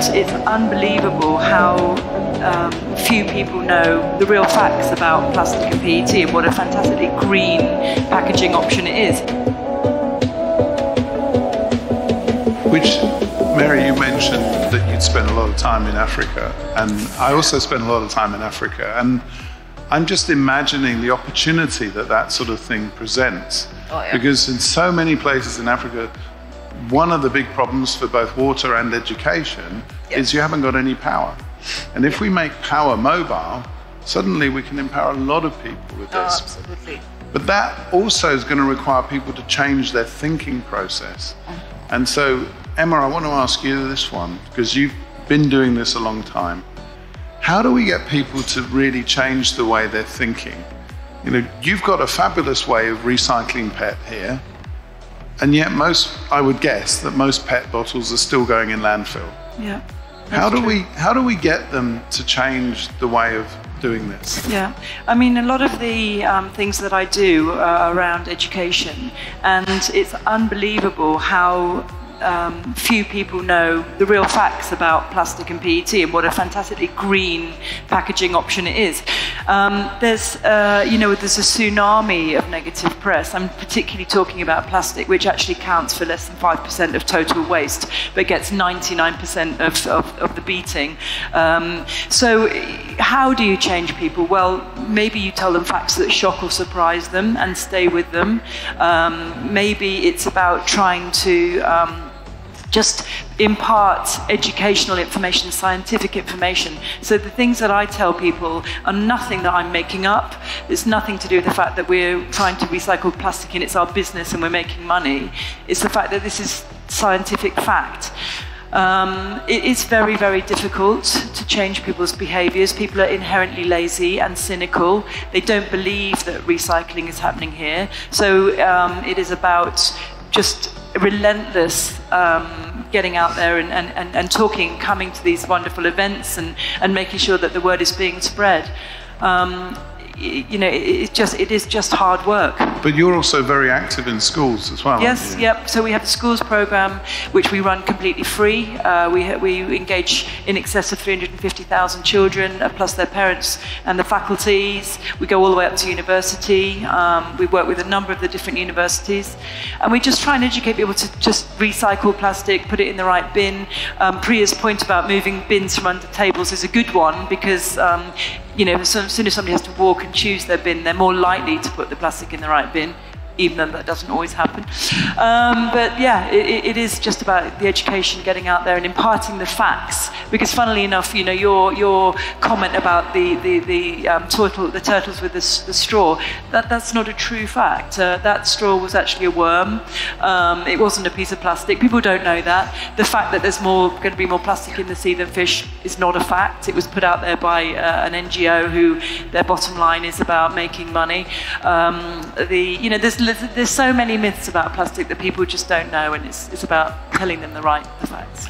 it's unbelievable how few people know the real facts about plastic and PET and what a fantastically green packaging option it is. Which, Mary, you mentioned that you'd spent a lot of time in Africa, and I also spent a lot of time in Africa, and I'm just imagining the opportunity that that sort of thing presents. Oh, yeah. Because in so many places in Africa, one of the big problems for both water and education is you haven't got any power. And if we make power mobile, suddenly we can empower a lot of people with this. Oh, absolutely. But that also is going to require people to change their thinking process. And so, Emma, I want to ask you this one, because you've been doing this a long time. How do we get people to really change the way they're thinking? You know, you've got a fabulous way of recycling PET here, and yet I would guess that most PET bottles are still going in landfill. Yeah. How do we get them to change the way of doing this? Yeah, I mean, a lot of the things that I do are around education, and it's unbelievable how few people know the real facts about plastic and PET and what a fantastically green packaging option it is. There's a tsunami of negative press. I'm particularly talking about plastic, which actually counts for less than 5% of total waste, but gets 99% of the beating. So how do you change people? Well, maybe you tell them facts that shock or surprise them and stay with them. Maybe it's about trying to just impart educational information, scientific information. So the things that I tell people are nothing that I'm making up. It's nothing to do with the fact that we're trying to recycle plastic and it's our business and we're making money. It's the fact that this is scientific fact. It is very, very difficult to change people's behaviours. People are inherently lazy and cynical. They don't believe that recycling is happening here. So it is about just relentless getting out there and talking, coming to these wonderful events and making sure that the word is being spread. You know, it is just hard work. But you're also very active in schools as well. Yes, yep. So we have the schools program, which we run completely free. We engage in excess of 350,000 children, plus their parents and the faculties. We go all the way up to university. We work with a number of the different universities, and we just try and educate people to just recycle plastic, put it in the right bin. Priya's point about moving bins from under tables is a good one, because you know, as soon as somebody has to walk and choose their bin, they're more likely to put the plastic in the right bin, even though that doesn't always happen. But yeah, it is just about the education, getting out there and imparting the facts. Because funnily enough, you know, your comment about the turtles with the straw, that's not a true fact. That straw was actually a worm. It wasn't a piece of plastic. People don't know that. The fact that there's going to be more plastic in the sea than fish is not a fact. It was put out there by an NGO who their bottom line is about making money. You know, there's so many myths about plastic that people just don't know, and it's about telling them the facts.